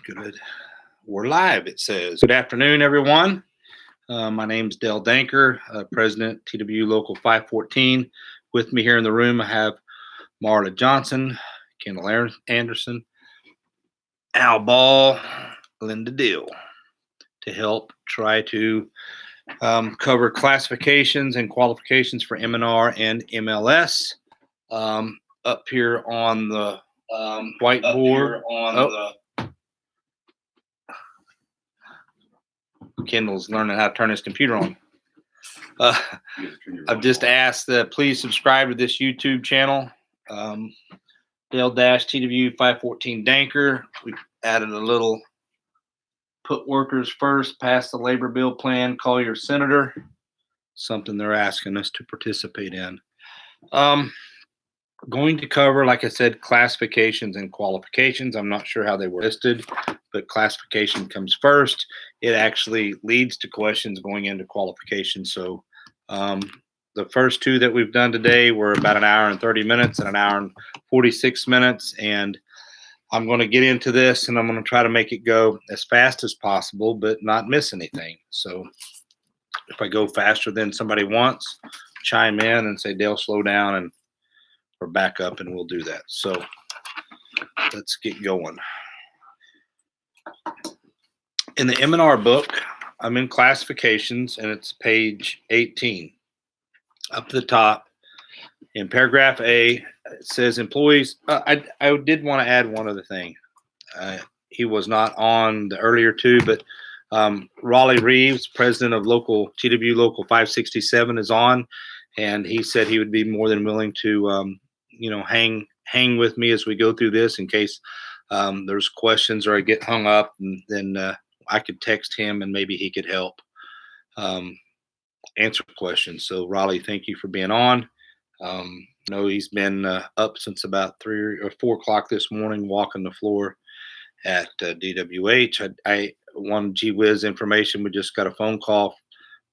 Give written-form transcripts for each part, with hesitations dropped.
Good. We're live, it says. Good afternoon, everyone. My name's Dale Danker, President, TW Local 514. With me here in the room, I have Marla Johnson, Kendall Anderson, Al Ball, Linda Deal, to help try to cover classifications and qualifications for M&R and MLS. Up here on the whiteboard. Kendall's learning how to turn his computer on. I've just asked that please subscribe to this YouTube channel, Dale-TW 514 Danker. We added a little put workers first, pass the labor bill plan, call your senator, something they're asking us to participate in. Going to cover, like I said, classifications and qualifications. I'm not sure how they were listed, but classification comes first. It actually leads to questions going into qualifications. So the first two that we've done today were about an hour and 30 minutes and an hour and 46 minutes. And I'm going to get into this and I'm going to try to make it go as fast as possible, but not miss anything. So if I go faster than somebody wants, chime in and say, Dale, slow down, and or back up, and we'll do that. So let's get going. In the M&R book, I'm in classifications, and it's page 18. Up at the top, in paragraph A, it says employees. I did want to add one other thing. He was not on the earlier two, but Raleigh Reeves, president of TW Local 567, is on, and he said he would be more than willing to hang with me as we go through this in case there's questions or I get hung up, and then I could text him and maybe he could help answer questions. So Raleigh, thank you for being on. No, he's been up since about 3 or 4 o'clock this morning, walking the floor at DWH. I wanted gee whiz information. We just got a phone call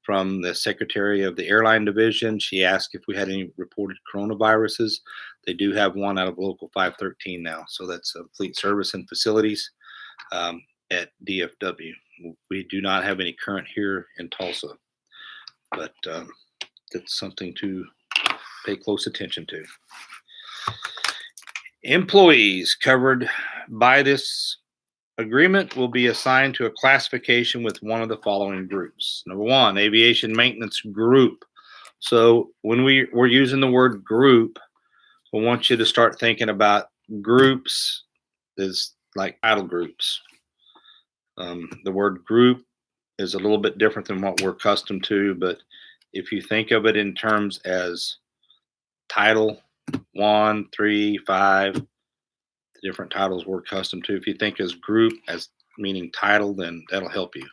from the secretary of the airline division. She asked if we had any reported coronaviruses. They do have one out of Local 513 now. So that's Fleet Service and Facilities at DFW. We do not have any current here in Tulsa, but that's something to pay close attention to. Employees covered by this agreement will be assigned to a classification with one of the following groups. Number one, aviation maintenance group. So when we're using the word group, we want you to start thinking about groups as like title groups. The word group is a little bit different than what we're accustomed to, but if you think of it in terms as title 1, 3, 5, the different titles we're accustomed to. If you think as group as meaning title, then that'll help you.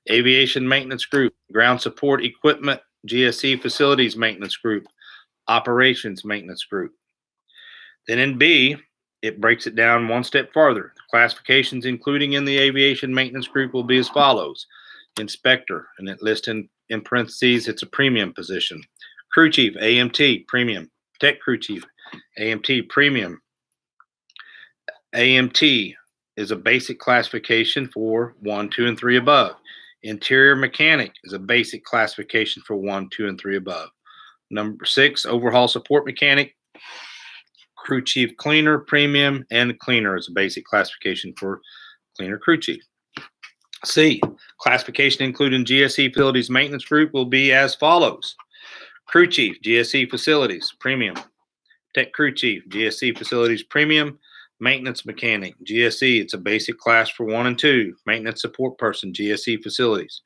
Aviation maintenance group, ground support equipment, GSE facilities maintenance group, operations maintenance group. Then in B, it breaks it down one step farther. The classifications including in the aviation maintenance group will be as follows. Inspector, and it lists in parentheses, it's a premium position. Crew chief, AMT, premium. Tech crew chief, AMT, premium. AMT is a basic classification for 1, 2, and 3 above. Interior mechanic is a basic classification for 1, 2, and 3 above. Number 6, overhaul support mechanic, crew chief cleaner, premium, and cleaner is a basic classification for cleaner crew chief. C, classification including GSE facilities maintenance group will be as follows. Crew chief, GSE facilities, premium. Tech crew chief, GSE facilities, premium. Maintenance mechanic, GSE, it's a basic class for 1 and 2. Maintenance support person, GSE facilities.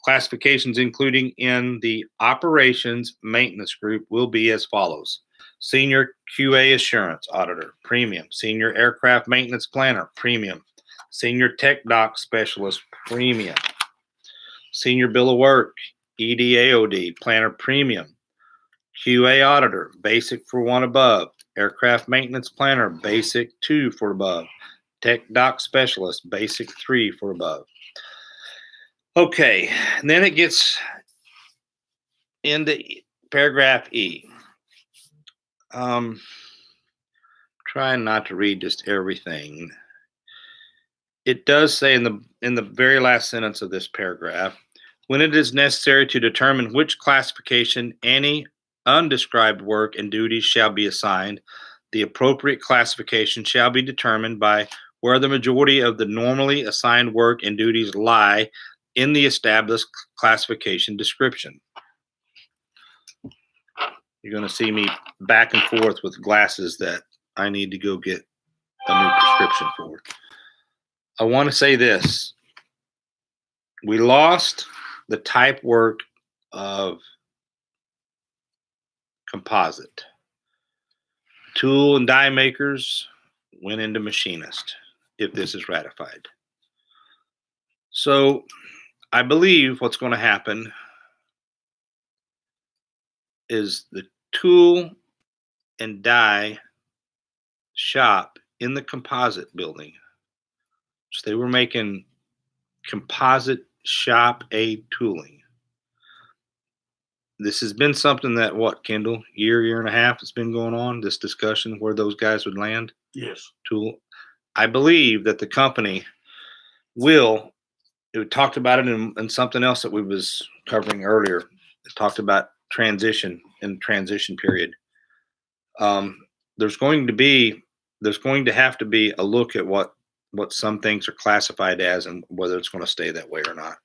Classifications including in the operations maintenance group will be as follows. Senior QA assurance auditor, premium. Senior aircraft maintenance planner, premium. Senior tech dock specialist, premium. Senior bill of work, EDAOD, planner, premium. QA auditor, basic for 1 above. Aircraft maintenance planner, basic 2 for above. Tech dock specialist, basic 3 for above. Okay, and then it gets into paragraph E. Trying not to read just everything. it does say in the very last sentence of this paragraph, when it is necessary to determine which classification any undescribed work and duties shall be assigned, the appropriate classification shall be determined by where the majority of the normally assigned work and duties lie in the established classification description. You're going to see me back and forth with glasses that I need to go get a new prescription for. I want to say this. We lost the type work of composite. Tool and die makers went into machinist if this is ratified. So I believe what's going to happen is the tool and die shop in the composite building. So they were making composite shop aid tooling. This has been something that, what, Kendall, year and a half it's been going on, this discussion where those guys would land? Yes. Tool. I believe that the company will, it talked about it in something else that we was covering earlier. It talked about transition and transition period. There's going to have to be a look at what some things are classified as and whether it's going to stay that way or not.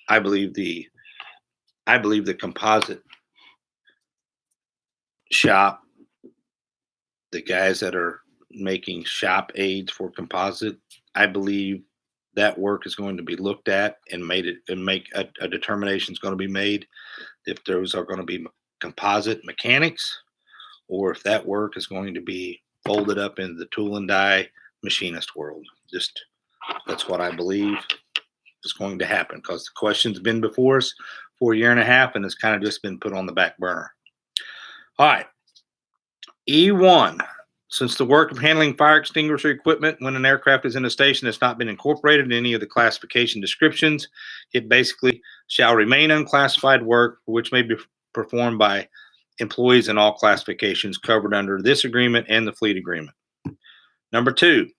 I believe the composite shop, the guys that are making shop aids for composite, I believe that work is going to be looked at and make a determination is going to be made if those are going to be composite mechanics or if that work is going to be folded up into the tool and die machinist world. Just that's what I believe is going to happen because the question's been before us for a year and a half and it's kind of just been put on the back burner. All right. E1. Since the work of handling fire extinguisher equipment when an aircraft is in a station has not been incorporated in any of the classification descriptions, it basically shall remain unclassified work which may be performed by employees in all classifications covered under this agreement and the fleet agreement. Number 2,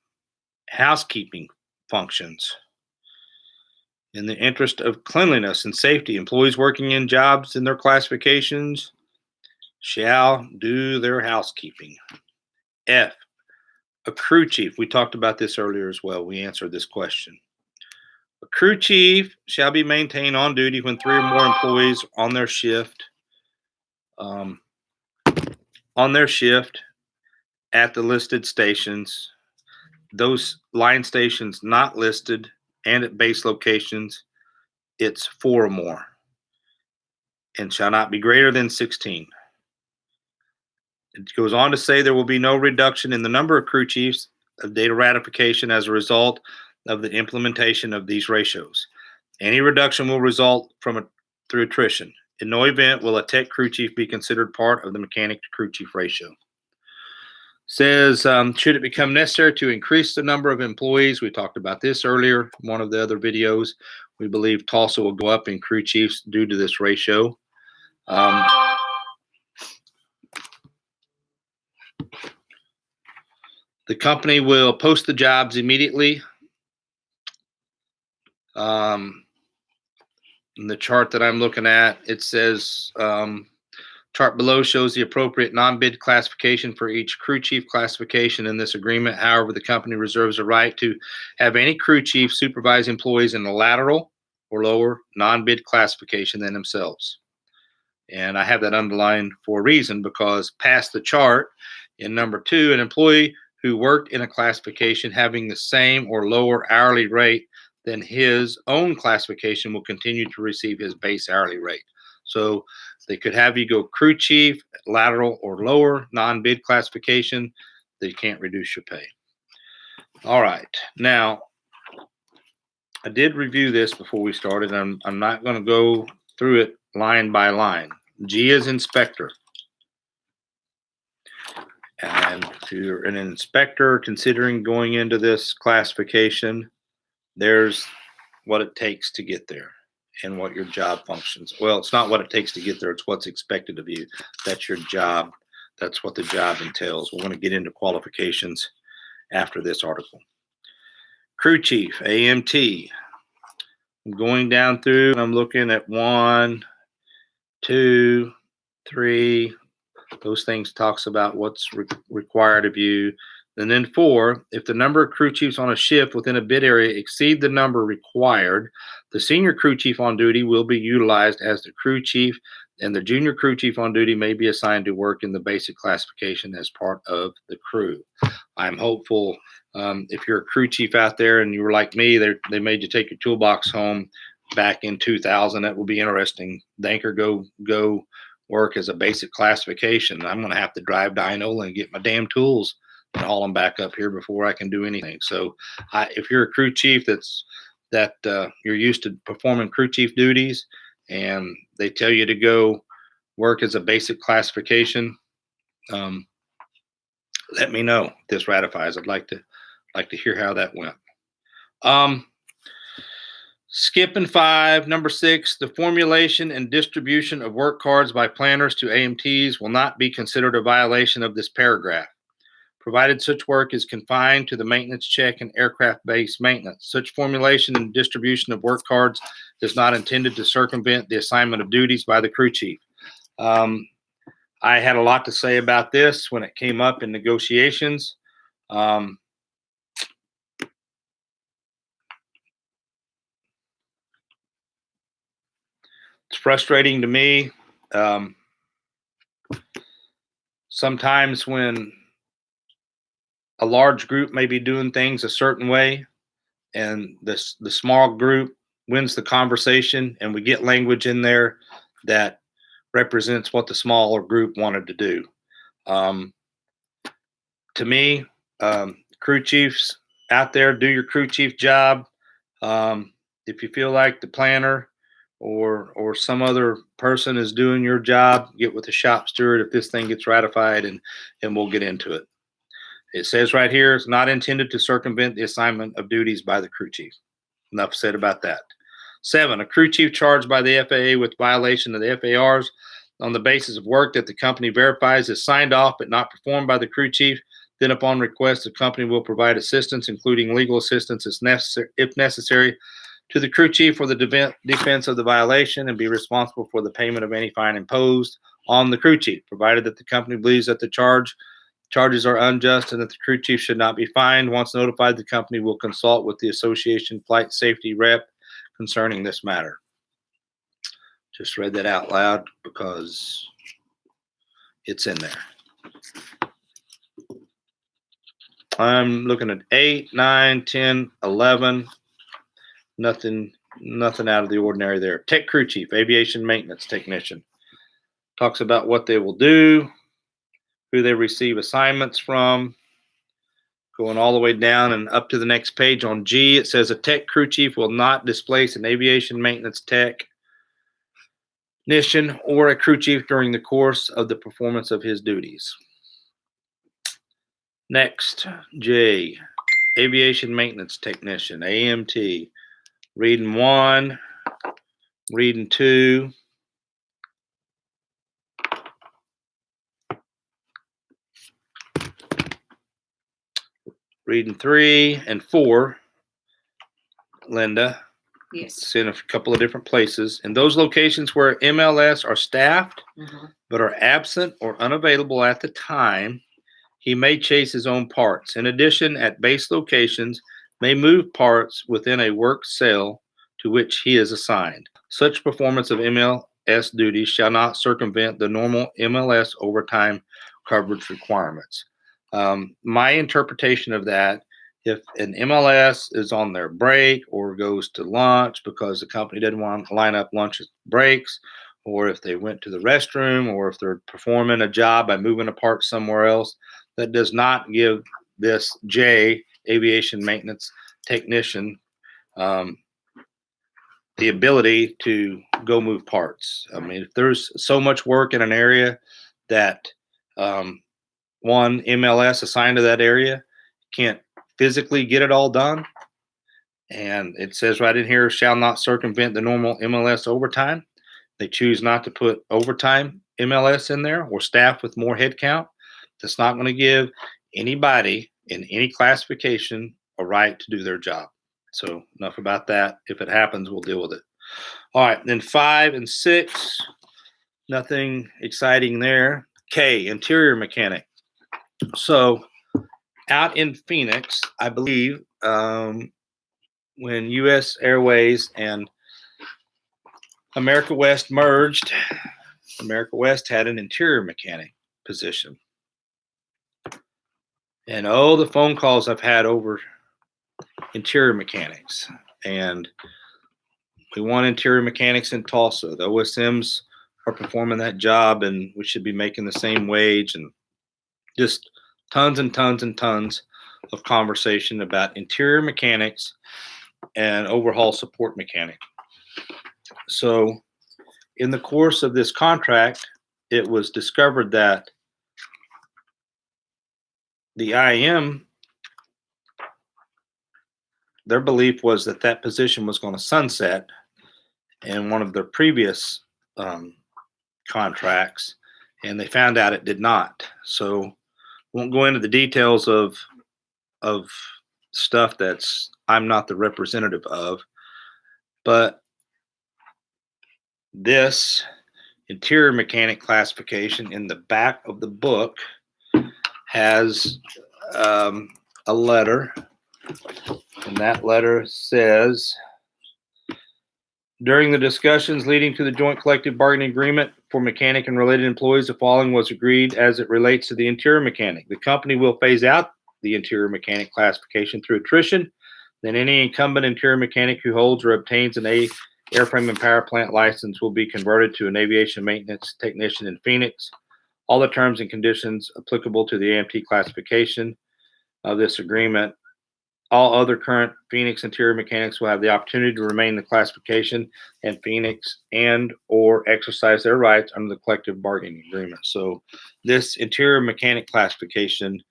housekeeping functions. In the interest of cleanliness and safety, employees working in jobs in their classifications shall do their housekeeping. F, a crew chief. We talked about this earlier as well. We answered this question. A crew chief shall be maintained on duty when 3 or more employees on their shift at the listed stations. Those line stations not listed and at base locations, it's 4 or more and shall not be greater than 16. It goes on to say there will be no reduction in the number of crew chiefs of data ratification as a result of the implementation of these ratios. Any reduction will result through attrition. In no event will a tech crew chief be considered part of the mechanic to crew chief ratio. Says, should it become necessary to increase the number of employees, we talked about this earlier, one of the other videos, we believe Tulsa will go up in crew chiefs due to this ratio. The company will post the jobs immediately. In the chart that I'm looking at, it says, chart below shows the appropriate non-bid classification for each crew chief classification in this agreement. However, the company reserves a right to have any crew chief supervise employees in a lateral or lower non-bid classification than themselves. And I have that underlined for a reason because past the chart in number 2, an employee who worked in a classification having the same or lower hourly rate than his own classification will continue to receive his base hourly rate. So they could have you go crew chief, lateral or lower, non-bid classification. They can't reduce your pay. All right. Now, I did review this before we started. I'm not going to go through it line by line. G is inspector. And if you're an inspector considering going into this classification, there's what it takes to get there and what your job functions. Well, it's not what it takes to get there. It's what's expected of you. That's your job. That's what the job entails. We're going to get into qualifications after this article. Crew chief, AMT. I'm going down through and I'm looking at 1, 2, 3. Those things talks about what's required of you. And then 4, if the number of crew chiefs on a shift within a bid area exceed the number required, the senior crew chief on duty will be utilized as the crew chief, and the junior crew chief on duty may be assigned to work in the basic classification as part of the crew. I'm hopeful if you're a crew chief out there and you were like me, they made you take your toolbox home back in 2000. That will be interesting. Danker, go work as a basic classification. I'm going to have to drive to Inola and get my damn tools and haul them back up here before I can do anything. So if you're a crew chief that you're used to performing crew chief duties and they tell you to go work as a basic classification, let me know if this ratifies. I'd like to hear how that went. Skipping 5, number 6, the formulation and distribution of work cards by planners to AMTs will not be considered a violation of this paragraph, provided such work is confined to the maintenance check and aircraft-based maintenance. Such formulation and distribution of work cards is not intended to circumvent the assignment of duties by the crew chief. I had a lot to say about this when it came up in negotiations. It's frustrating to me. Sometimes when a large group may be doing things a certain way and the small group wins the conversation and we get language in there that represents what the smaller group wanted to do. To me, crew chiefs out there, do your crew chief job. If you feel like the planner or some other person is doing your job, get with the shop steward if this thing gets ratified, and we'll get into it. It says right here, it's not intended to circumvent the assignment of duties by the crew chief. Enough said about that. 7, a crew chief charged by the FAA with violation of the FARs on the basis of work that the company verifies is signed off but not performed by the crew chief. Then upon request, the company will provide assistance, including legal assistance if necessary, to the crew chief for the defense of the violation and be responsible for the payment of any fine imposed on the crew chief, provided that the company believes that the charges are unjust and that the crew chief should not be fined. Once notified, the company will consult with the association flight safety rep concerning this matter. Just read that out loud because it's in there. I'm looking at 8, 9, 10, 11. Nothing out of the ordinary there. Tech crew chief, aviation maintenance technician. Talks about what they will do, who they receive assignments from. Going all the way down and up to the next page on G, it says a tech crew chief will not displace an aviation maintenance technician or a crew chief during the course of the performance of his duties. Next, J, aviation maintenance technician, AMT. Reading 1, reading 2. Reading 3 and 4, Linda. Yes. It's in a couple of different places. In those locations where MLS are staffed but are absent or unavailable at the time, he may chase his own parts. In addition, at base locations, may move parts within a work cell to which he is assigned. Such performance of MLS duties shall not circumvent the normal MLS overtime coverage requirements. My interpretation of that, if an MLS is on their break or goes to lunch because the company didn't want to line up lunch breaks, or if they went to the restroom, or if they're performing a job by moving a part somewhere else, that does not give this J, aviation maintenance technician, the ability to go move parts. I mean, if there's so much work in an area that one MLS assigned to that area can't physically get it all done, and it says right in here, shall not circumvent the normal MLS overtime. They choose not to put overtime MLS in there or staff with more headcount. That's not going to give anybody in any classification a right to do their job. So enough about that. If it happens, we'll deal with it. All right, then 5 and 6, nothing exciting there. K, interior mechanic. So out in Phoenix, I believe when U.S. Airways and America West merged, America West had an interior mechanic position. And oh, the phone calls I've had over interior mechanics. And we want interior mechanics in Tulsa. The OSMs are performing that job, and we should be making the same wage. And just tons and tons and tons of conversation about interior mechanics and overhaul support mechanic. So in the course of this contract, it was discovered that the IM, their belief was that that position was going to sunset in one of their previous contracts, and they found out it did not. So won't go into the details of stuff that's I'm not the representative of, but this interior mechanic classification in the back of the book has a letter, and that letter says, during the discussions leading to the joint collective bargaining agreement for mechanic and related employees, the following was agreed as it relates to the interior mechanic. The company will phase out the interior mechanic classification through attrition. Then any incumbent interior mechanic who holds or obtains an airframe and power plant license will be converted to an aviation maintenance technician in Phoenix. All the terms and conditions applicable to the AMT classification of this agreement. All other current Phoenix interior mechanics will have the opportunity to remain in the classification in Phoenix and or exercise their rights under the collective bargaining agreement. So this interior mechanic classification,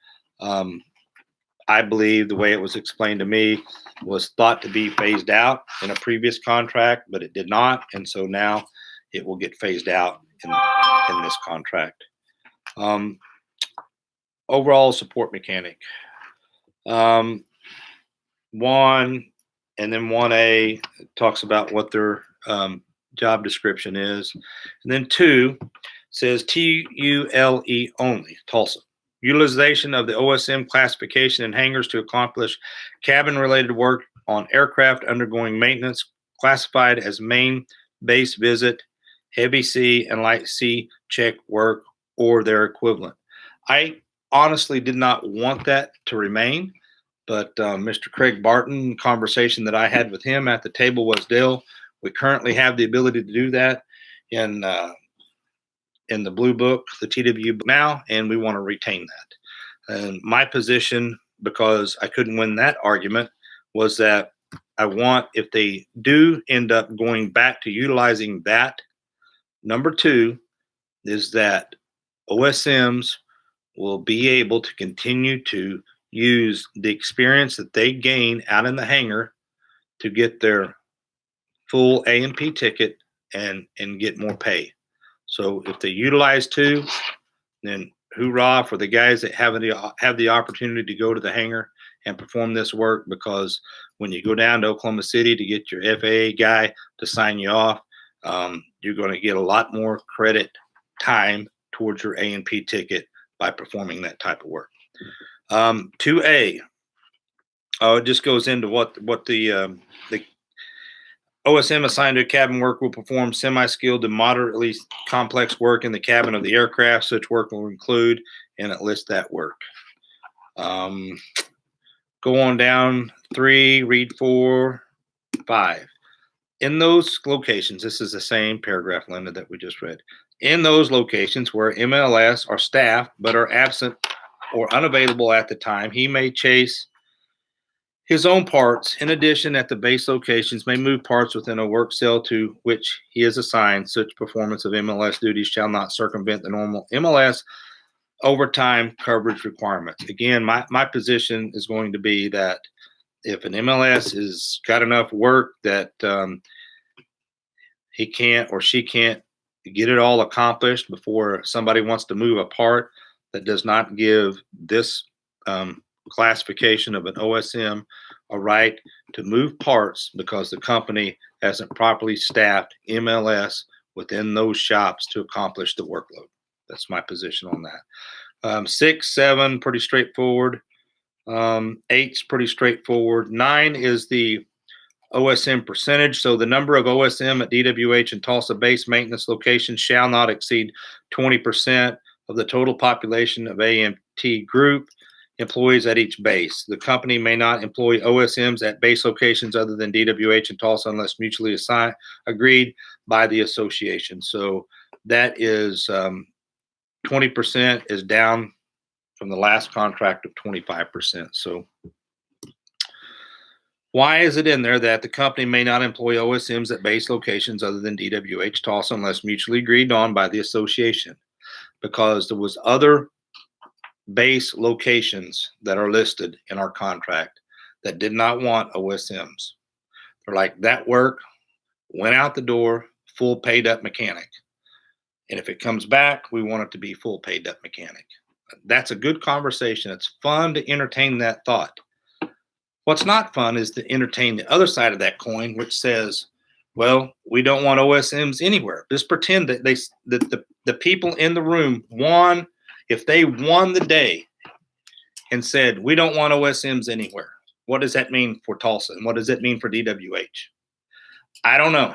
I believe the way it was explained to me, was thought to be phased out in a previous contract, but it did not. And so now it will get phased out in this contract. Overall support mechanic. 1 and then 1A talks about what their job description is. And then 2 says TULE only, Tulsa. Utilization of the OSM classification in hangars to accomplish cabin-related work on aircraft undergoing maintenance classified as main base visit, heavy sea, and light sea check work or their equivalent. I honestly did not want that to remain, but Mr. Craig Barton, conversation that I had with him at the table was, Dale, we currently have the ability to do that in the Blue Book, the TW book now, and we want to retain that. And my position, because I couldn't win that argument, was that I want, if they do end up going back to utilizing that, number 2 is that OSMs will be able to continue to use the experience that they gain out in the hangar to get their full A&P ticket and get more pay. So if they utilize 2, then hoorah for the guys that have the opportunity to go to the hangar and perform this work, because when you go down to Oklahoma City to get your FAA guy to sign you off, you're going to get a lot more credit time towards your A&P ticket by performing that type of work. 2A, it just goes into what the OSM assigned to cabin work will perform semi-skilled to moderately complex work in the cabin of the aircraft. Such work will include, and it lists that work. Go on down 3, read 4, 5. In those locations, this is the same paragraph, Linda, that we just read. In those locations where MLS are staffed but are absent or unavailable at the time, he may chase his own parts. In addition, at the base locations, may move parts within a work cell to which he is assigned. Such performance of MLS duties shall not circumvent the normal MLS overtime coverage requirements. Again, my position is going to be that if an MLS has got enough work that he can't or she can't get it all accomplished before somebody wants to move a part, that does not give this classification of an OSM a right to move parts because the company hasn't properly staffed MLS within those shops to accomplish the workload. That's my position on that. 6, 7, pretty straightforward. 8's pretty straightforward. 9 is the OSM percentage. So the number of OSM at DWH and Tulsa base maintenance locations shall not exceed 20% of the total population of AMT group employees at each base. The company may not employ OSMs at base locations other than DWH and Tulsa unless mutually agreed by the association. So that is 20% is down from the last contract of 25%. So why is it in there that the company may not employ OSMs at base locations other than DWH Tulsa unless mutually agreed on by the association? Because there was other base locations that are listed in our contract that did not want OSMs. They're like, that work went out the door, full paid up mechanic. And if it comes back, we want it to be full paid up mechanic. That's a good conversation. It's fun to entertain that thought. What's not fun is to entertain the other side of that coin, which says, well, we don't want OSMs anywhere. Just pretend that the people in the room won. If they won the day and said, we don't want OSMs anywhere, what does that mean for Tulsa? And what does it mean for DWH? I don't know.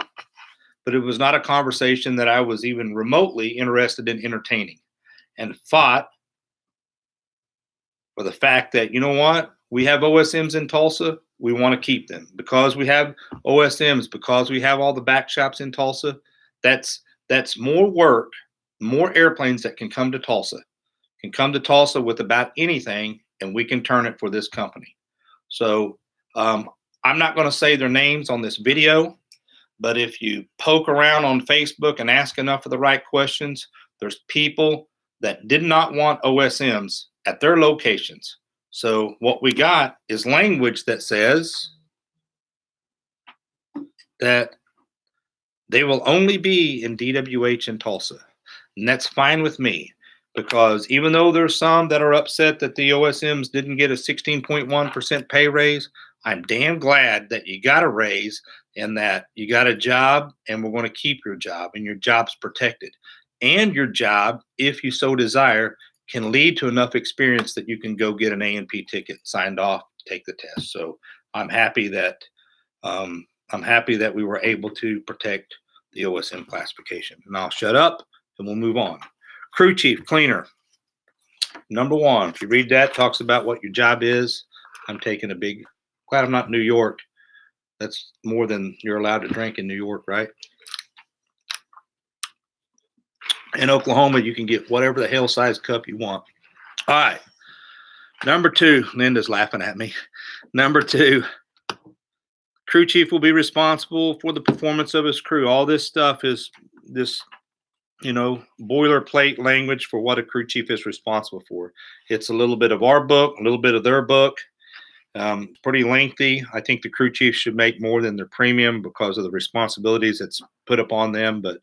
But it was not a conversation that I was even remotely interested in entertaining, and fought for the fact that, you know what? We have OSMs in Tulsa. We want to keep them because we have OSMs, because we have all the back shops in Tulsa. That's more work, more airplanes that can come to Tulsa with about anything, and we can turn it for this company. So I'm not going to say their names on this video, but if you poke around on Facebook and ask enough of the right questions, there's people that did not want OSMs at their locations. So what we got is language that says that they will only be in DWH and Tulsa. And that's fine with me, because even though there's some that are upset that the OSMs didn't get a 16.1% pay raise, I'm damn glad that you got a raise and that you got a job, and we're going to keep your job, and your job's protected. And your job, if you so desire, can lead to enough experience that you can go get an A&P ticket signed off, take the test. So I'm happy that we were able to protect the OSM classification. And I'll shut up and we'll move on. Crew chief, cleaner. Number 1, if you read that, talks about what your job is. I'm taking a big, glad I'm not in New York. That's more than you're allowed to drink in New York, right? In Oklahoma, you can get whatever the hell size cup you want. All right. Number 2, Linda's laughing at me. Number 2, crew chief will be responsible for the performance of his crew. All this stuff is this, boilerplate language for what a crew chief is responsible for. It's a little bit of our book, a little bit of their book. Pretty lengthy. I think the crew chief should make more than their premium because of the responsibilities that's put upon them, but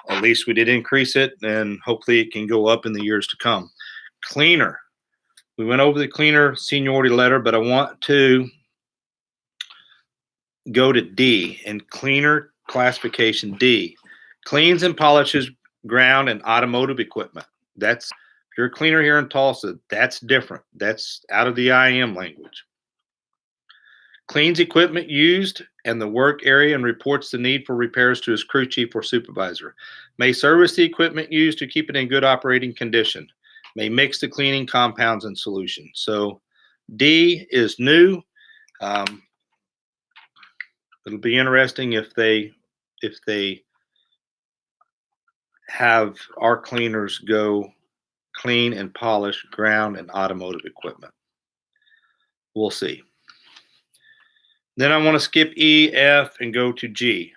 at least we did increase it, and hopefully it can go up in the years to come. Cleaner. We went over the cleaner seniority letter, but I want to go to D, and cleaner classification D. Cleans and polishes ground and automotive equipment. That's, if you're a cleaner here in Tulsa, that's different. That's out of the IM language. Cleans equipment used and the work area and reports the need for repairs to his crew chief or supervisor. May service the equipment used to keep it in good operating condition. May mix the cleaning compounds and solutions. So D is new. It'll be interesting if they have our cleaners go clean and polish ground and automotive equipment. We'll see. Then I want to skip E, F, and go to G.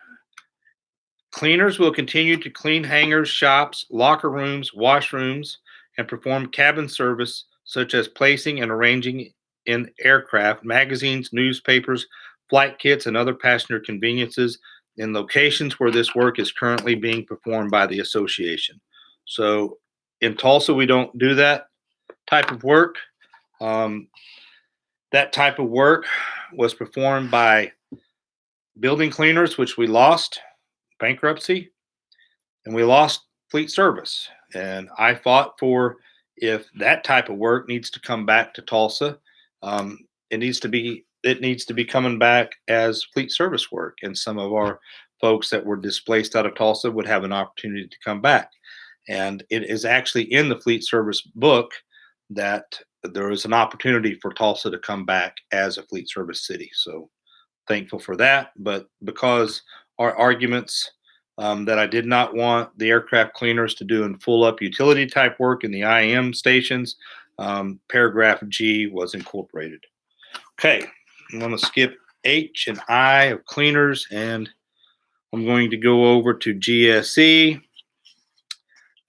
Cleaners will continue to clean hangars, shops, locker rooms, washrooms, and perform cabin service such as placing and arranging in aircraft, magazines, newspapers, flight kits, and other passenger conveniences in locations where this work is currently being performed by the association. So in Tulsa, we don't do that type of work. That type of work was performed by building cleaners, which we lost bankruptcy, and we lost fleet service. And I fought for, if that type of work needs to come back to Tulsa, it needs to be coming back as fleet service work, and some of our folks that were displaced out of Tulsa would have an opportunity to come back. And it is actually in the fleet service book that there is an opportunity for Tulsa to come back as a fleet service city. So thankful for that. But because our arguments, that I did not want the aircraft cleaners to do in full up utility type work in the IM stations, paragraph G was incorporated. Okay, I'm going to skip H and I of cleaners, and I'm going to go over to GSE,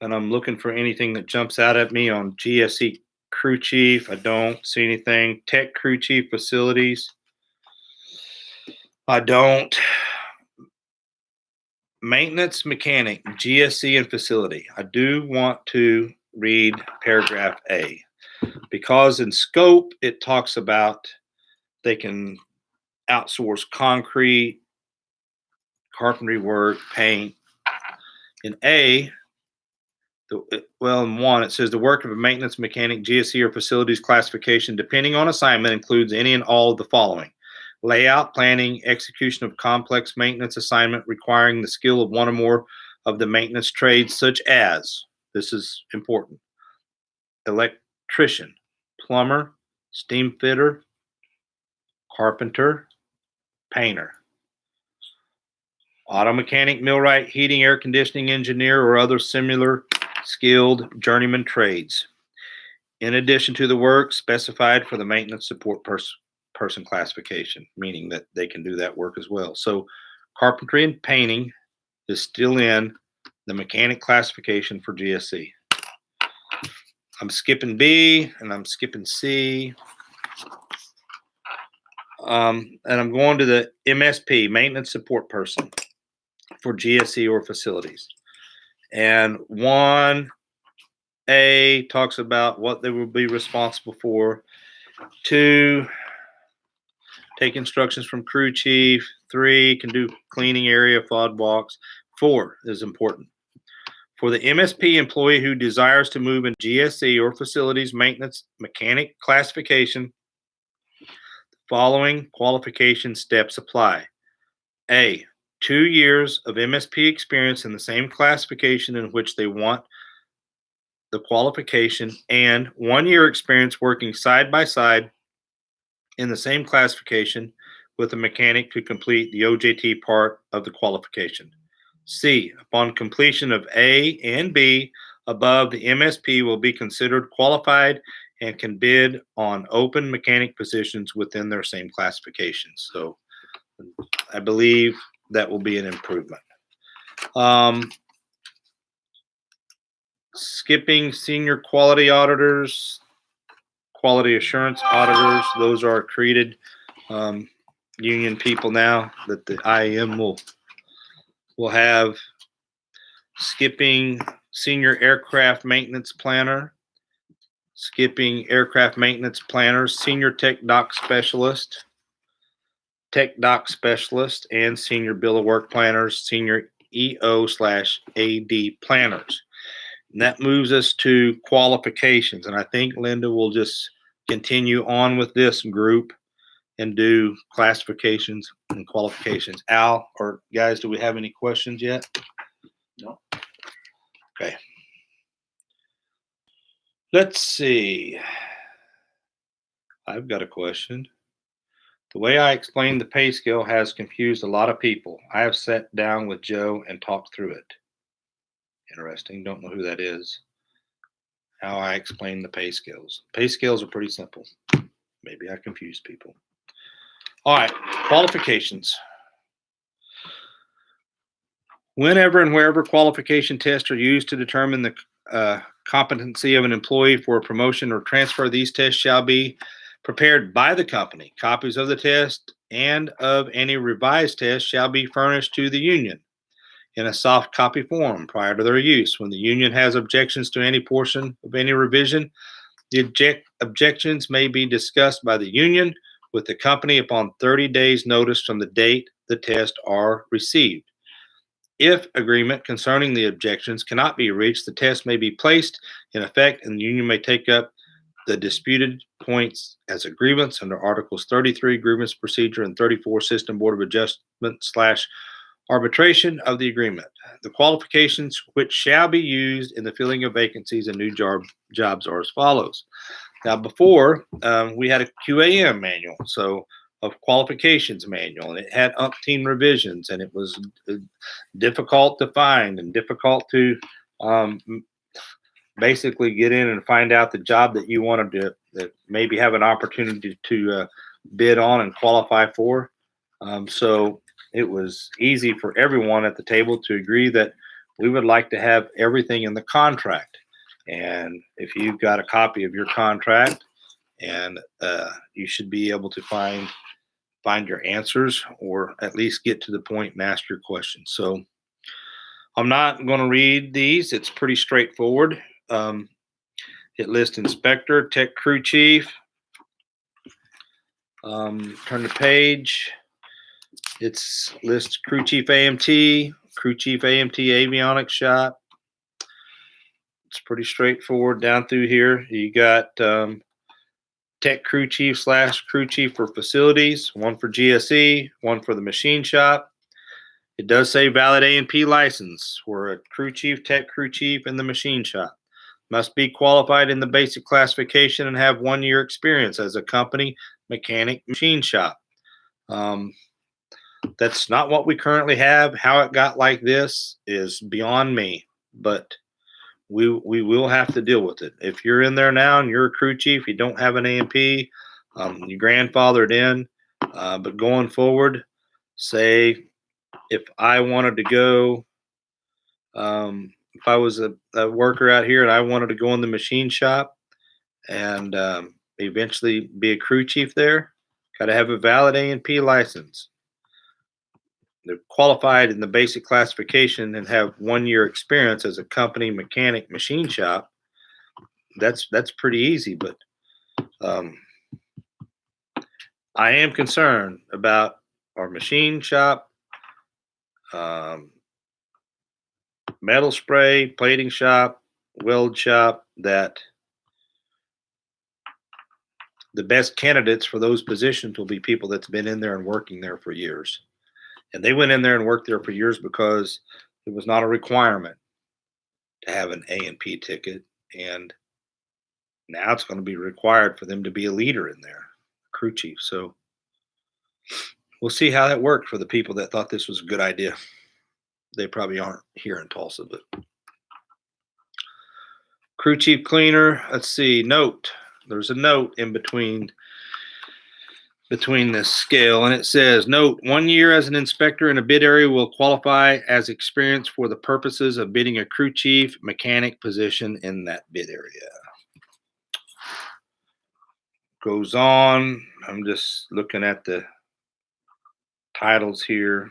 and I'm looking for anything that jumps out at me on GSE crew chief. I don't see anything. Tech crew chief facilities, I don't. Maintenance mechanic, GSE and facility. I do want to read paragraph A, because in scope it talks about they can outsource concrete, carpentry work, paint. In A, in one, it says the work of a maintenance mechanic, GSE, or facilities classification, depending on assignment, includes any and all of the following: layout, planning, execution of complex maintenance assignment requiring the skill of one or more of the maintenance trades, such as, this is important, electrician, plumber, steam fitter, carpenter, painter, auto mechanic, millwright, heating, air conditioning engineer, or other similar skilled journeyman trades, in addition to the work specified for the maintenance support person classification, meaning that they can do that work as well. So carpentry and painting is still in the mechanic classification for GSE. I'm skipping B and I'm skipping C. And I'm going to the MSP, maintenance support person, for GSE or facilities. And 1A talks about what they will be responsible for. 2, take instructions from crew chief. 3, can do cleaning area, FOD walks. 4 is important. For the MSP employee who desires to move in GSE or facilities maintenance mechanic classification, the following qualification steps apply. A, 2 years of MSP experience in the same classification in which they want the qualification, and 1 year experience working side by side in the same classification with a mechanic to complete the OJT part of the qualification. C, upon completion of A and B above, the MSP will be considered qualified and can bid on open mechanic positions within their same classifications. So I believe that will be an improvement. Skipping senior quality auditors, quality assurance auditors, those are accredited union people now that the IAM will have. Skipping senior aircraft maintenance planner, skipping aircraft maintenance planners, senior tech dock specialist, and senior bill of work planners, senior EO/AD planners. And that moves us to qualifications. And I think Linda will just continue on with this group and do classifications and qualifications. Al, or guys, do we have any questions yet? No. Okay. Let's see. I've got a question. The way I explained the pay scale has confused a lot of people. I have sat down with Joe and talked through it. Interesting. Don't know who that is. How I explain the pay scales. Pay scales are pretty simple. Maybe I confused people. All right. Qualifications. Whenever and wherever qualification tests are used to determine the competency of an employee for a promotion or transfer, these tests shall be prepared by the company. Copies of the test and of any revised test shall be furnished to the union in a soft copy form prior to their use. When the union has objections to any portion of any revision, The objections may be discussed by the union with the company upon 30 days notice from the date the tests are received. If agreement concerning the objections cannot be reached, the test may be placed in effect and the union may take up the disputed points as a grievance under Articles 33 Grievance Procedure and 34 System Board of Adjustment slash arbitration of the agreement. The qualifications which shall be used in the filling of vacancies and new jobs are as follows. Now, before we had a QAM manual, so a qualifications manual, and it had umpteen revisions, and it was difficult to find and difficult to basically get in and find out the job that you wanted to that maybe have an opportunity to bid on and qualify for. So it was easy for everyone at the table to agree that we would like to have everything in the contract. And if you've got a copy of your contract, and you should be able to find your answers, or at least get to the point and ask your questions. So I'm not going to read these. It's pretty straightforward. It lists inspector, tech crew chief. Turn the page. It's lists crew chief AMT avionics shop. It's pretty straightforward down through here. You got tech crew chief slash crew chief for facilities, one for GSE, one for the machine shop. It does say valid A&P license for a crew chief, tech crew chief, and the machine shop. Must be qualified in the basic classification and have 1 year experience as a company mechanic machine shop. That's not what we currently have. How it got like this is beyond me, but we will have to deal with it. If you're in there now and you're a crew chief, you don't have an A&P, you grandfathered in, but going forward, say if I wanted to go, if I was a worker out here and I wanted to go in the machine shop and eventually be a crew chief there, got to have a valid A&P license. They're qualified in the basic classification and have 1 year experience as a company mechanic machine shop. That's pretty easy, but I am concerned about our machine shop, metal spray, plating shop, weld shop, that the best candidates for those positions will be people that's been in there and working there for years. And they went in there and worked there for years because it was not a requirement to have an A&P ticket. And now it's going to be required for them to be a leader in there, crew chief. So we'll see how that worked for the people that thought this was a good idea. They probably aren't here in Tulsa, but crew chief cleaner. Let's see. Note. There's a note in between this scale, and it says, note, 1 year as an inspector in a bid area will qualify as experience for the purposes of bidding a crew chief mechanic position in that bid area. Goes on. I'm just looking at the titles here.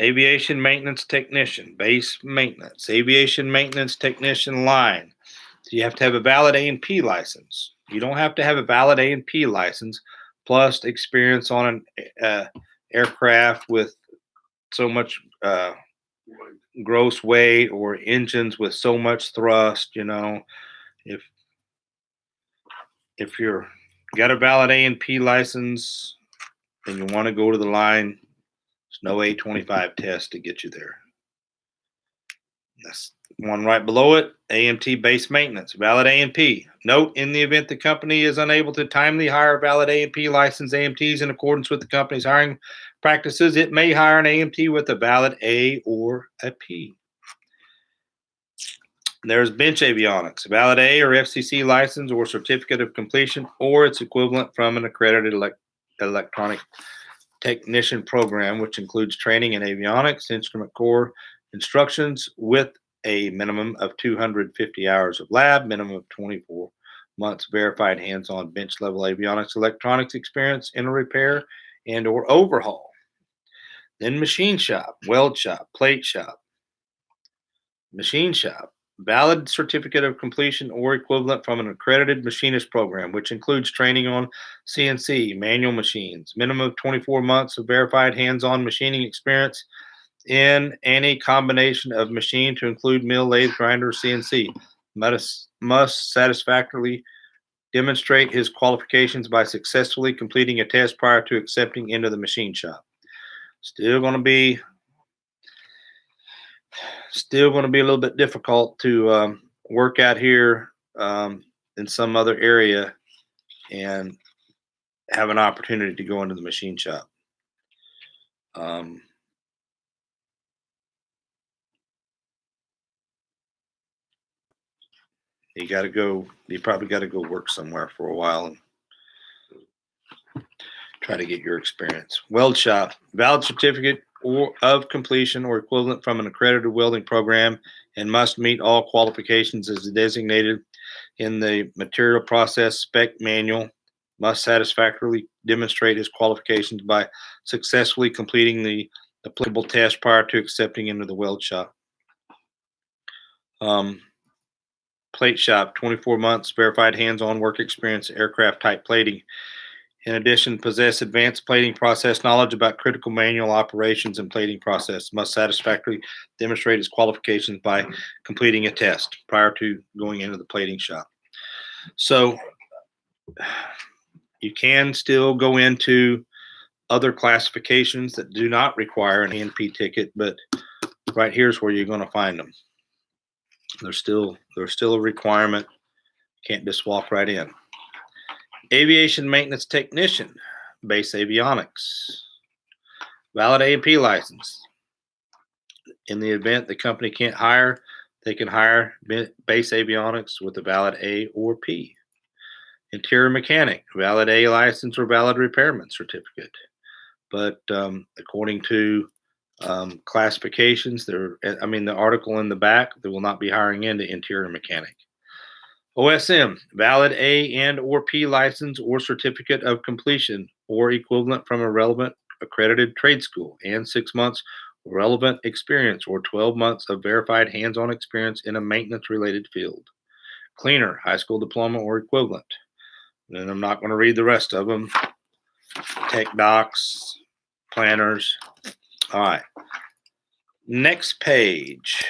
Aviation maintenance technician, base maintenance, aviation maintenance technician line. So you have to have a valid A&P license. You don't have to have a valid A&P license plus experience on an aircraft with so much gross weight or engines with so much thrust. You know, if you're got a valid A&P license and you want to go to the line, there's no A25 test to get you there. That's one right below it, AMT base maintenance, valid A&P. Note, in the event the company is unable to timely hire valid A&P licensed AMTs in accordance with the company's hiring practices, it may hire an AMT with a valid A or a P. There's bench avionics, valid A or FCC license or certificate of completion or its equivalent from an accredited electronic technician program, which includes training in avionics, instrument core instructions with a minimum of 250 hours of lab, minimum of 24 months verified hands-on bench level avionics electronics experience in a repair and or overhaul. Then machine shop, weld shop, plate shop, machine shop. valid certificate of completion or equivalent from an accredited machinist program, which includes training on CNC, manual machines, minimum of 24 months of verified hands-on machining experience in any combination of machine to include mill, lathe, grinder, CNC. Must satisfactorily demonstrate his qualifications by successfully completing a test prior to accepting into the machine shop. Still going to be a little bit difficult to work out here in some other area and have an opportunity to go into the machine shop. You probably got to go work somewhere for a while and try to get your experience. Weld shop, valid certificate of completion or equivalent from an accredited welding program, and must meet all qualifications as designated in the material process spec manual. Must satisfactorily demonstrate his qualifications by successfully completing the applicable test prior to accepting into the weld shop. Plate shop, 24 months verified hands-on work experience, aircraft type plating. In addition, possess advanced plating process knowledge about critical manual operations and plating process. Must satisfactorily demonstrate his qualifications by completing a test prior to going into the plating shop. So you can still go into other classifications that do not require an ANP ticket, but right here's where you're going to find them. There's still a requirement. Can't just walk right in. Aviation maintenance technician, base avionics, valid A&P license. In the event the company can't hire, they can hire base avionics with a valid A or P. Interior mechanic, valid A license or valid repairman certificate. But according to classifications, the article in the back, they will not be hiring into interior mechanic. OSM, valid A and or P license or certificate of completion or equivalent from a relevant accredited trade school, and 6 months relevant experience or 12 months of verified hands-on experience in a maintenance-related field. Cleaner, high school diploma or equivalent. And I'm not going to read the rest of them. Tech docs, planners. All right. Next page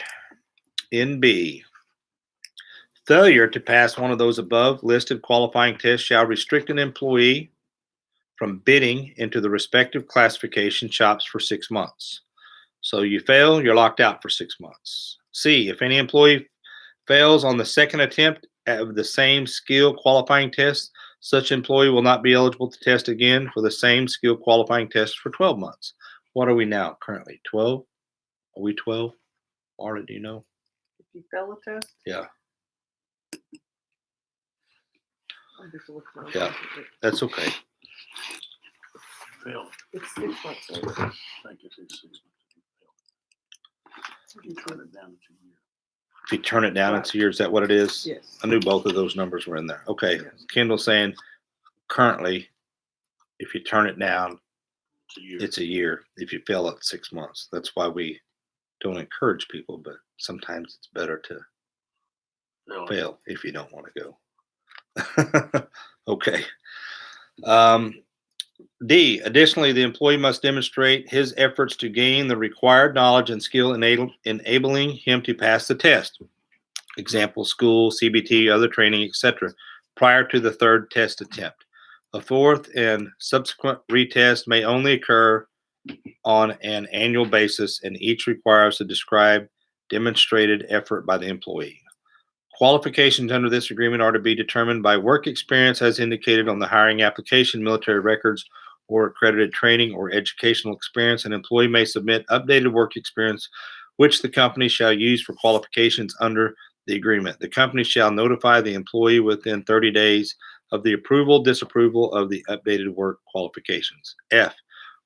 in B. Failure to pass one of those above listed qualifying tests shall restrict an employee from bidding into the respective classification shops for 6 months. So you fail, you're locked out for 6 months. C, if any employee fails on the second attempt of the same skill qualifying test, such employee will not be eligible to test again for the same skill qualifying test for 12 months. What are we now currently? 12? Are we 12? Marla, do you know? If you fail a test? Yeah. Yeah, that's okay. Fail. It's 6 months. I think it's 6 months. You turn it down to a year. If you turn it down, it's a year. Is that what it is? Yes. I knew both of those numbers were in there. Okay. Yes. Kendall's saying currently, if you turn it down, It's a year. If you fail at 6 months, that's why we don't encourage people, but sometimes it's better to fail if you don't want to go. Okay. D, additionally, the employee must demonstrate his efforts to gain the required knowledge and skill enabling him to pass the test. Example, school, CBT, other training, etc., prior to the third test attempt. A fourth and subsequent retest may only occur on an annual basis, and each requires a described demonstrated effort by the employee. Qualifications under this agreement are to be determined by work experience as indicated on the hiring application, military records, or accredited training or educational experience. An employee may submit updated work experience, which the company shall use for qualifications under the agreement. The company shall notify the employee within 30 days of the approval, disapproval of the updated work qualifications. F,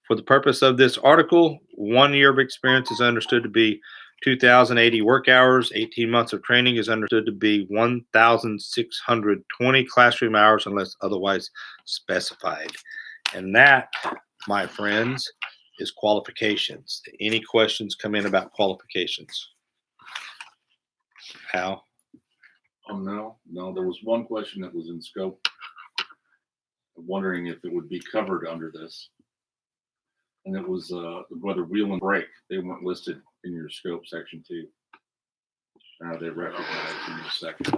for the purpose of this article, 1 year of experience is understood to be 2,080 work hours. 18 months of training is understood to be 1,620 classroom hours unless otherwise specified. And that, my friends, is qualifications. Any questions come in about qualifications? Al? No, there was one question that was in scope. I'm wondering if it would be covered under this. And it was whether wheel and brake, they weren't listed in your scope section 2. Now they recognize in the section.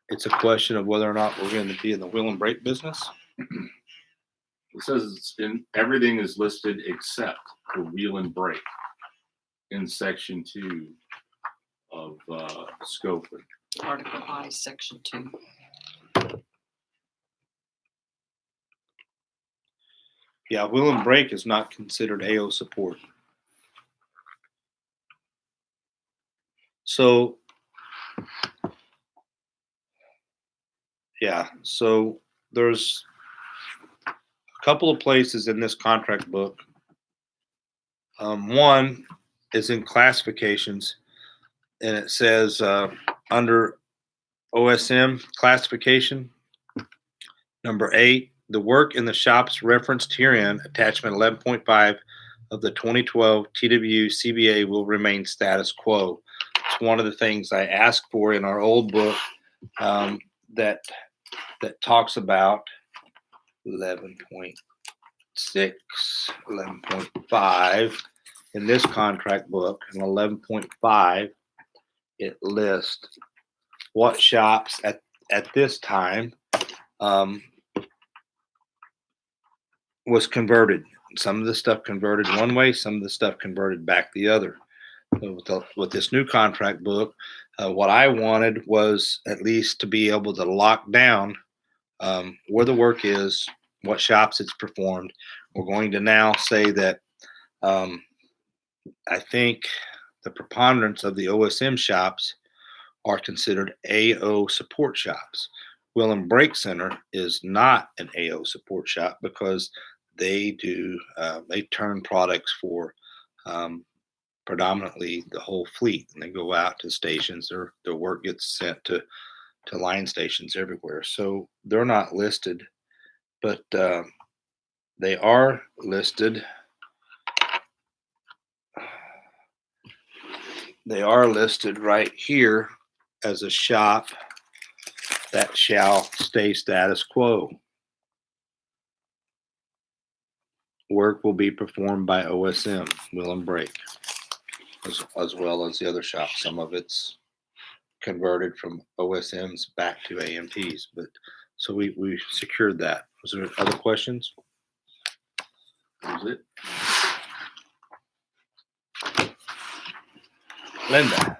It's a question of whether or not we're going to be in the wheel and brake business. It says it's everything is listed except for wheel and brake in section 2 of scope. Article I, Section 2. Yeah, wheel and brake is not considered AO support. So, yeah, so there's a couple of places in this contract book. One is in classifications, and it says under OSM classification, number 8, the work in the shops referenced herein, attachment 11.5 of the 2012 TW CBA will remain status quo. It's one of the things I asked for in our old book that talks about 11.6, 11.5 in this contract book, and 11.5 it lists what shops at this time was converted. Some of the stuff converted one way, some of the stuff converted back the other. So with this new contract book, what I wanted was at least to be able to lock down where the work is, what shops it's performed. We're going to now say that I think the preponderance of the OSM shops are considered AO support shops. Wheel and Brake Center is not an AO support shop because they do they turn products for predominantly the whole fleet, and they go out to stations. Their work gets sent to line stations everywhere. So they're not listed, but they are listed. They are listed right here as a shop that shall stay status quo. Work will be performed by OSM, Wheel and Brake, as well as the other shops. Some of it's converted from OSMs back to AMPs, but so we secured that. Was there other questions? That was it. Linda,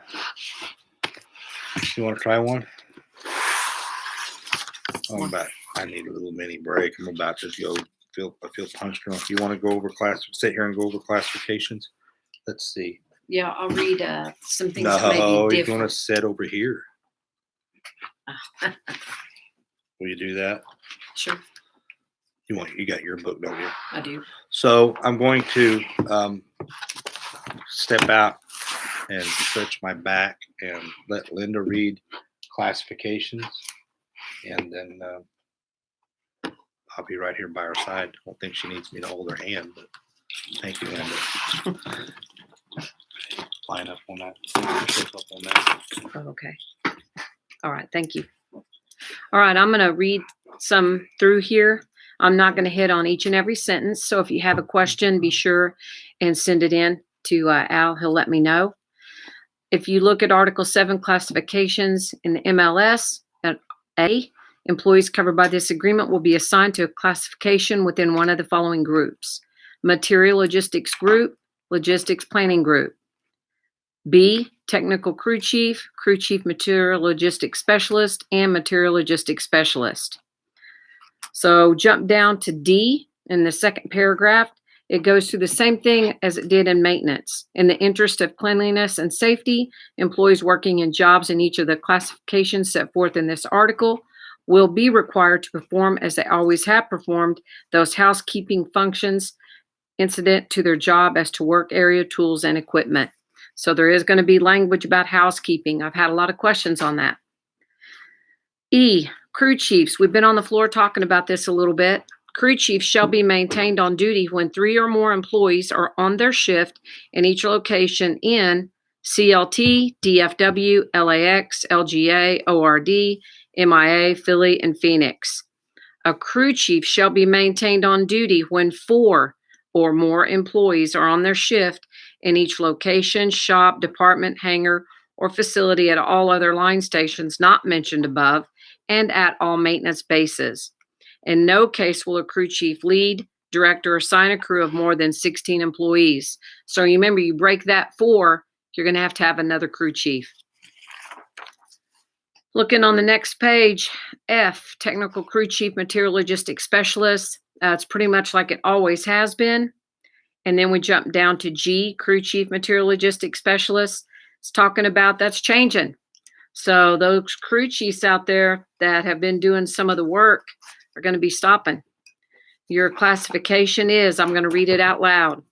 you want to try one? I need a little mini break. I'm about to go. I feel punched drunk. You want to go over sit here and go over classifications? Let's see. Yeah, I'll read some things that may No, be you want different. to sit over here. Will you do that? Sure, You got your book, don't you? I do. So I'm going to step out and stretch my back and let Linda read classifications, and then I'll be right here by her side. I don't think she needs me to hold her hand, but thank you, Linda. Line up on that. Up on that. Oh, okay. All right, thank you. All right, I'm going to read some through here. I'm not going to hit on each and every sentence, so if you have a question, be sure and send it in to Al. He'll let me know. If you look at Article 7 classifications in the MLS, at A, employees covered by this agreement will be assigned to a classification within one of the following groups: Material Logistics Group, Logistics Planning Group. B, Technical Crew Chief Material Logistics Specialist, and Material Logistics Specialist. So jump down to D in the second paragraph. It goes through the same thing as it did in maintenance. In the interest of cleanliness and safety, employees working in jobs in each of the classifications set forth in this article will be required to perform, as they always have performed, those housekeeping functions incident to their job as to work area, tools, and equipment. So there is going to be language about housekeeping. I've had a lot of questions on that. E, crew chiefs. We've been on the floor talking about this a little bit. Crew chief shall be maintained on duty when 3 or more employees are on their shift in each location in CLT, DFW, LAX, LGA, ORD, MIA, Philly, and Phoenix. A crew chief shall be maintained on duty when 4 or more employees are on their shift in each location, shop, department, hangar, or facility at all other line stations not mentioned above and at all maintenance bases. In no case will a crew chief lead, direct, or assign a crew of more than 16 employees. So remember, you break that 4, you're going to have another crew chief. Looking on the next page, F, technical crew chief, material logistics specialist. It's pretty much like it always has been. And then we jump down to G, crew chief, material logistics specialist. It's talking about that's changing. So those crew chiefs out there that have been doing some of the work are going to be stopping. Your classification is, I'm going to read it out loud.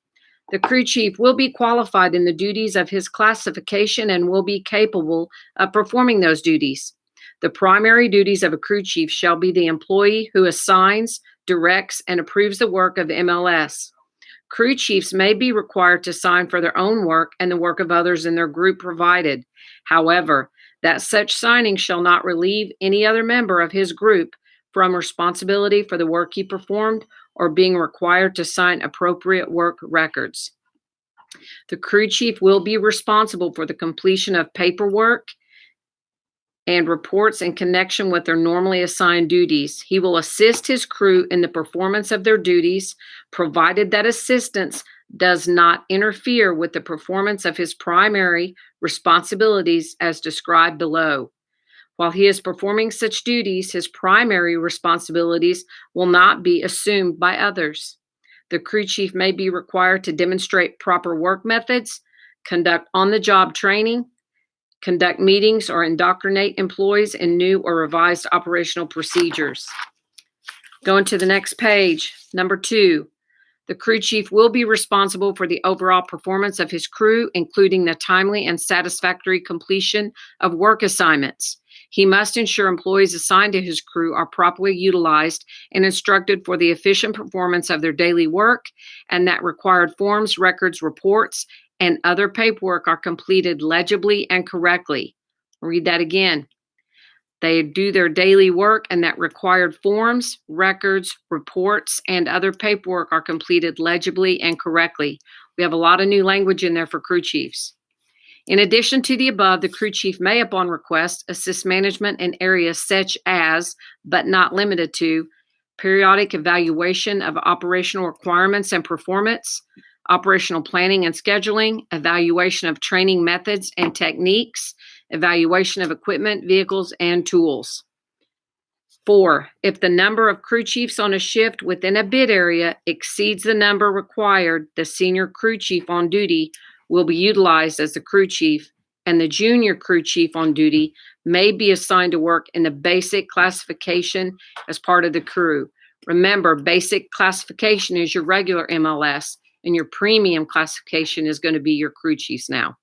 The crew chief will be qualified in the duties of his classification and will be capable of performing those duties. The primary duties of a crew chief shall be the employee who assigns, directs, and approves the work of MLS. Crew chiefs may be required to sign for their own work and the work of others in their group provided. However, that such signing shall not relieve any other member of his group from responsibility for the work he performed or being required to sign appropriate work records. The crew chief will be responsible for the completion of paperwork and reports in connection with their normally assigned duties. He will assist his crew in the performance of their duties, provided that assistance does not interfere with the performance of his primary responsibilities as described below. While he is performing such duties, his primary responsibilities will not be assumed by others. The crew chief may be required to demonstrate proper work methods, conduct on-the-job training, conduct meetings, or indoctrinate employees in new or revised operational procedures. Going to the next page, number 2. The crew chief will be responsible for the overall performance of his crew, including the timely and satisfactory completion of work assignments. He must ensure employees assigned to his crew are properly utilized and instructed for the efficient performance of their daily work, and that required forms, records, reports, and other paperwork are completed legibly and correctly. I'll read that again. They do their daily work, and that required forms, records, reports, and other paperwork are completed legibly and correctly. We have a lot of new language in there for crew chiefs. In addition to the above, the crew chief may, upon request, assist management in areas such as, but not limited to, periodic evaluation of operational requirements and performance, operational planning and scheduling, evaluation of training methods and techniques, evaluation of equipment, vehicles, and tools. 4, if the number of crew chiefs on a shift within a bid area exceeds the number required, the senior crew chief on duty will be utilized as the crew chief, and the junior crew chief on duty may be assigned to work in the basic classification as part of the crew. Remember, basic classification is your regular MLS, and your premium classification is going to be your crew chiefs now.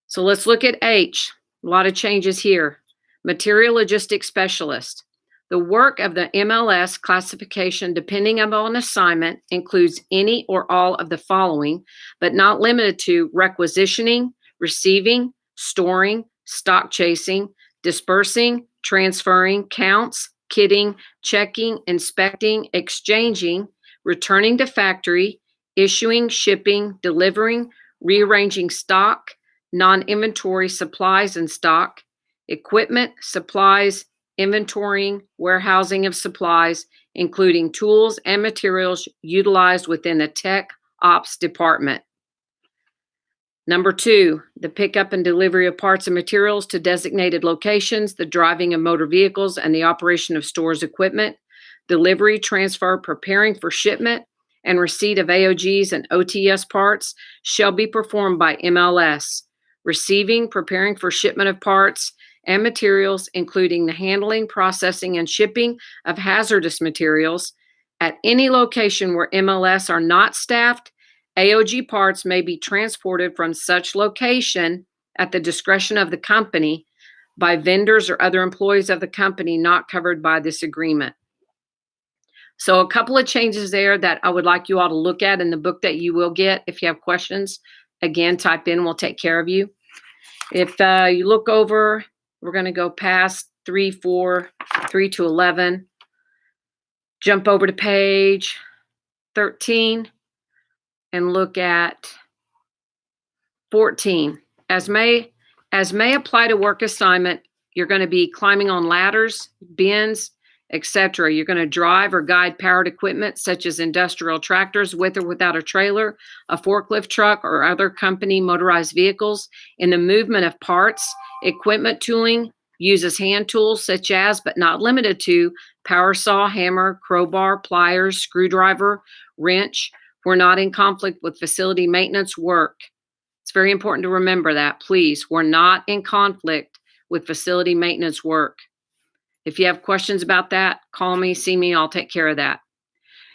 So let's look at H. A lot of changes here. Material logistics specialist. The work of the MLS classification, depending upon assignment, includes any or all of the following, but not limited to requisitioning, receiving, storing, stock chasing, dispersing, transferring, counts, kitting, checking, inspecting, exchanging, returning to factory, issuing, shipping, delivering, rearranging stock, non-inventory supplies and stock, equipment, supplies, inventorying, warehousing of supplies, including tools and materials utilized within the tech ops department. Number 2, the pickup and delivery of parts and materials to designated locations, the driving of motor vehicles, and the operation of stores equipment, delivery, transfer, preparing for shipment, and receipt of AOGs and OTS parts shall be performed by MLS. Receiving, preparing for shipment of parts and materials, including the handling, processing, and shipping of hazardous materials. At any location where MLS are not staffed, AOG parts may be transported from such location at the discretion of the company by vendors or other employees of the company not covered by this agreement. So a couple of changes there that I would like you all to look at in the book that you will get. If you have questions, again, type in, we'll take care of you. If you look over, we're going to go past 3, 4, 3 to 11. Jump over to page 13 and look at 14. As may apply to work assignment, you're going to be climbing on ladders, bins, etc. You're going to drive or guide powered equipment such as industrial tractors with or without a trailer, a forklift truck, or other company motorized vehicles. In the movement of parts, equipment tooling uses hand tools such as, but not limited to, power saw, hammer, crowbar, pliers, screwdriver, wrench. We're not in conflict with facility maintenance work. It's very important to remember that, please. We're not in conflict with facility maintenance work. If you have questions about that, call me, see me, I'll take care of that.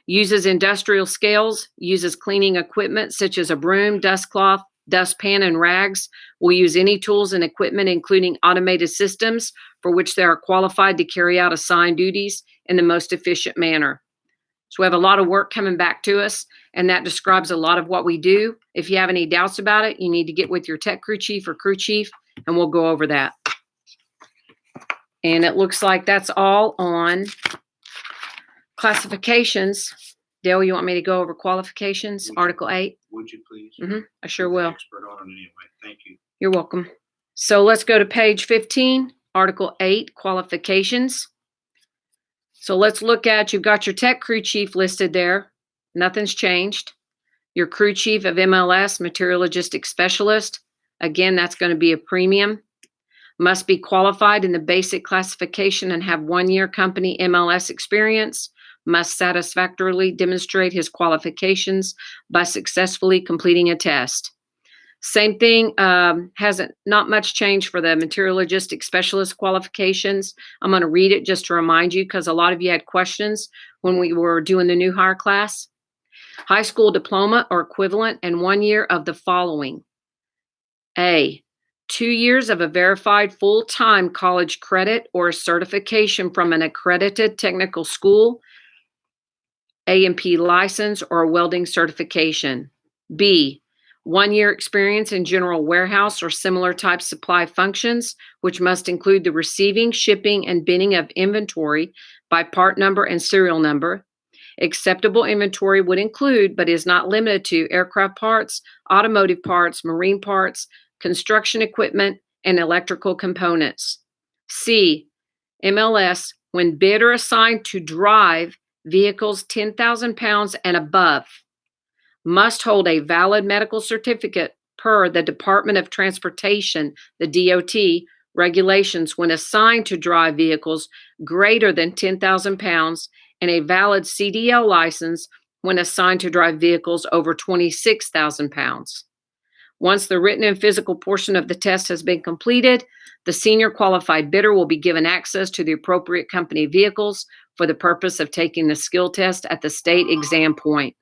Uses industrial scales, uses cleaning equipment such as a broom, dust cloth, dustpan, and rags. Will use any tools and equipment, including automated systems, for which they are qualified to carry out assigned duties in the most efficient manner. So we have a lot of work coming back to us, and that describes a lot of what we do. If you have any doubts about it, you need to get with your tech crew chief or crew chief, and we'll go over that. And it looks like that's all on classifications. Dale, you want me to go over qualifications, Article 8? Would you please? I sure You're the will. Expert on it anyway. Thank you. You're welcome. So let's go to page 15, Article 8, qualifications. So let's look at, you've got your tech crew chief listed there. Nothing's changed. Your crew chief of MLS, material logistics specialist. Again, that's going to be a premium. Must be qualified in the basic classification and have 1-year company MLS experience. Must satisfactorily demonstrate his qualifications by successfully completing a test. Same thing, not much change for the material logistics specialist qualifications. I'm going to read it just to remind you because a lot of you had questions when we were doing the new hire class. High school diploma or equivalent and 1 year of the following. A, 2 years of a verified full-time college credit or certification from an accredited technical school, A&P license, or welding certification. B, 1 year experience in general warehouse or similar type supply functions, which must include the receiving, shipping, and binning of inventory by part number and serial number. Acceptable inventory would include, but is not limited to, aircraft parts, automotive parts, marine parts, construction equipment, and electrical components. C, MLS, when bid or assigned to drive vehicles 10,000 pounds and above, must hold a valid medical certificate per the Department of Transportation, the DOT, regulations when assigned to drive vehicles greater than 10,000 pounds and a valid CDL license when assigned to drive vehicles over 26,000 pounds. Once the written and physical portion of the test has been completed, the senior qualified bidder will be given access to the appropriate company vehicles for the purpose of taking the skill test at the state exam point.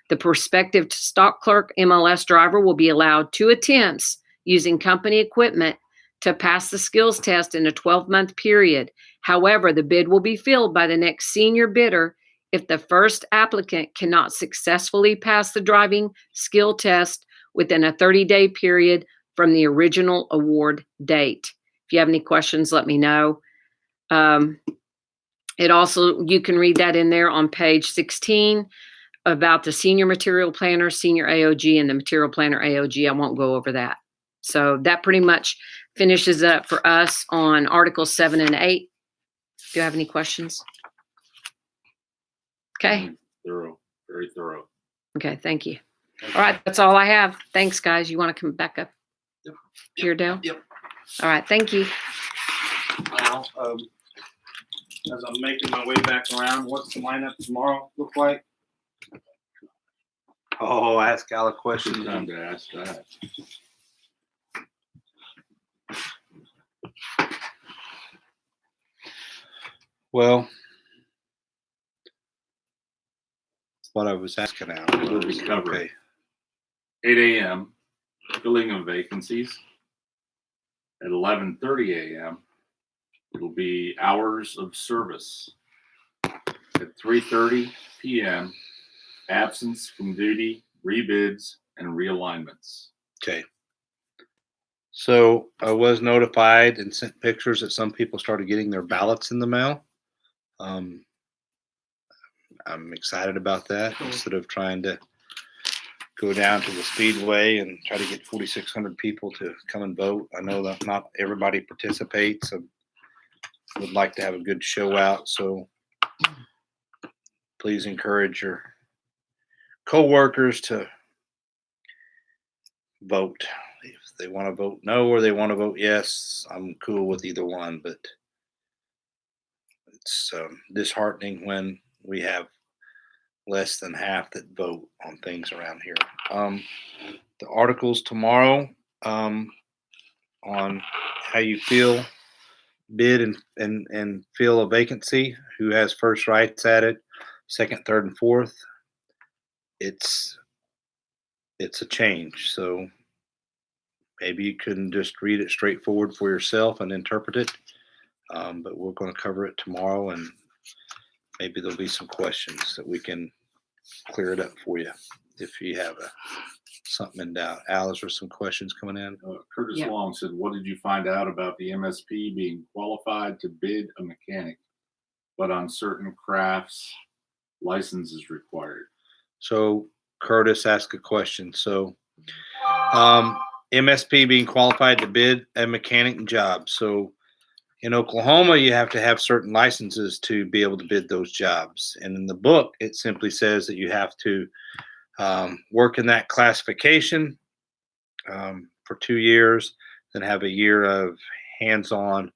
The prospective stock clerk MLS driver will be allowed 2 attempts using company equipment to pass the skills test in a 12-month period. However, the bid will be filled by the next senior bidder if the first applicant cannot successfully pass the driving skill test within a 30-day period from the original award date. If you have any questions, let me know. It also, you can read that in there on page 16 about the senior material planner, senior AOG, and the material planner AOG. I won't go over that. So that pretty much finishes up for us on Articles 7 and 8. Do you have any questions? Okay. Thorough, very thorough. Okay, thank you. All right, that's all I have. Thanks, guys. You want to come back up here, Dale? Yep. All right, thank you. Now, as I'm making my way back around, what's the lineup tomorrow look like? Oh, ask Al a question. Good time to ask that. Well, what I was asking Al We'll be was, covered. okay, 8 a.m., filling of vacancies. At 11:30 a.m., it'll be hours of service. at 3:30 PM, absence from duty, rebids, and realignments. Okay. So I was notified and sent pictures that some people started getting their ballots in the mail. I'm excited about that. Cool. Instead of trying to go down to the speedway and try to get 4,600 people to come and vote. I know that not everybody participates. I would like to have a good show out. So please encourage your co-workers to vote. If they want to vote no or they want to vote yes, I'm cool with either one, but it's disheartening when we have less than half that vote on things around here. The articles tomorrow on how you feel, bid and fill a vacancy, who has first rights at it, second, third, and fourth. It's a change. So maybe you can just read it straightforward for yourself and interpret it. But we're going to cover it tomorrow, and maybe there'll be some questions that we can clear it up for you if you have something in doubt. Al, is there some questions coming in? Curtis Yeah. Long said, what did you find out about the MSP being qualified to bid a mechanic, but on certain crafts, license is required? So Curtis asked a question. So MSP being qualified to bid a mechanic job. So in Oklahoma, you have to have certain licenses to be able to bid those jobs. And in the book, it simply says that you have to work in that classification for 2 years, then have a year of hands-on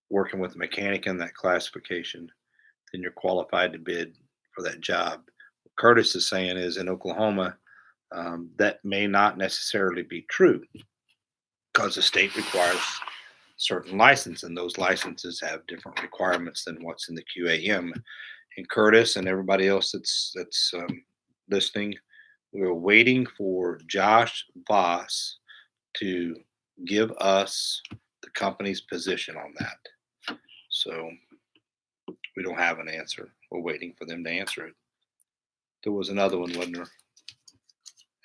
working with the mechanic in that classification. Then you're qualified to bid for that job. What Curtis is saying is in Oklahoma, that may not necessarily be true, because the state requires certain license, and those licenses have different requirements than what's in the QAM. And Curtis and everybody else that's listening, we're waiting for Josh Voss to give us the company's position on that. So we don't have an answer. We're waiting for them to answer it. There was another one, wasn't there,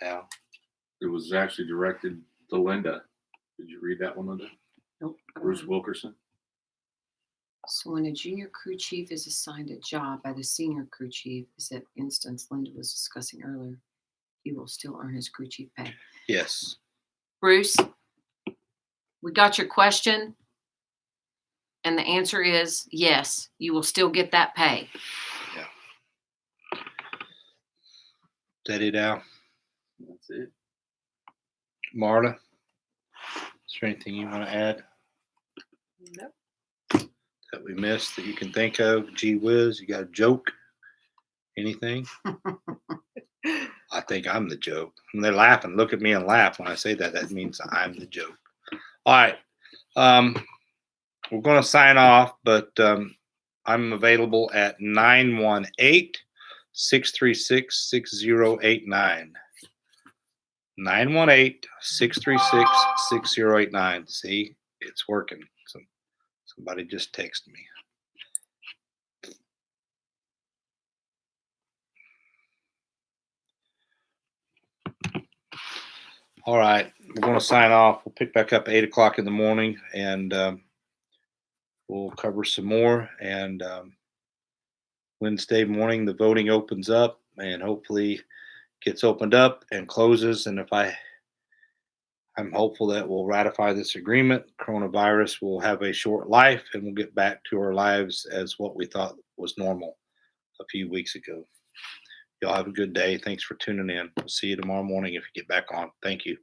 Al? It was actually directed to Linda. Did you read that one, Linda? Nope. Bruce Wilkerson? So when a junior crew chief is assigned a job by the senior crew chief, is that instance Linda was discussing earlier, he will still earn his crew chief pay. Yes. Bruce, we got your question. And the answer is yes, you will still get that pay. Is that it, Al? That's it. Marta, is there anything you want to add Nope. that we missed that you can think of? Gee whiz, you got a joke? Anything? I think I'm the joke. When they're laughing, look at me and laugh when I say that. That means I'm the joke. All right. We're going to sign off, but I'm available at 918-636-6089. 918-636-6089. See, it's working. Somebody just texted me. All right, we're going to sign off. We'll pick back up at 8 o'clock in the morning, and we'll cover some more. And Wednesday morning, the voting opens up and hopefully gets opened up and closes. And I'm hopeful that we'll ratify this agreement. Coronavirus will have a short life, and we'll get back to our lives as what we thought was normal a few weeks ago. Y'all have a good day. Thanks for tuning in. We'll see you tomorrow morning if you get back on. Thank you.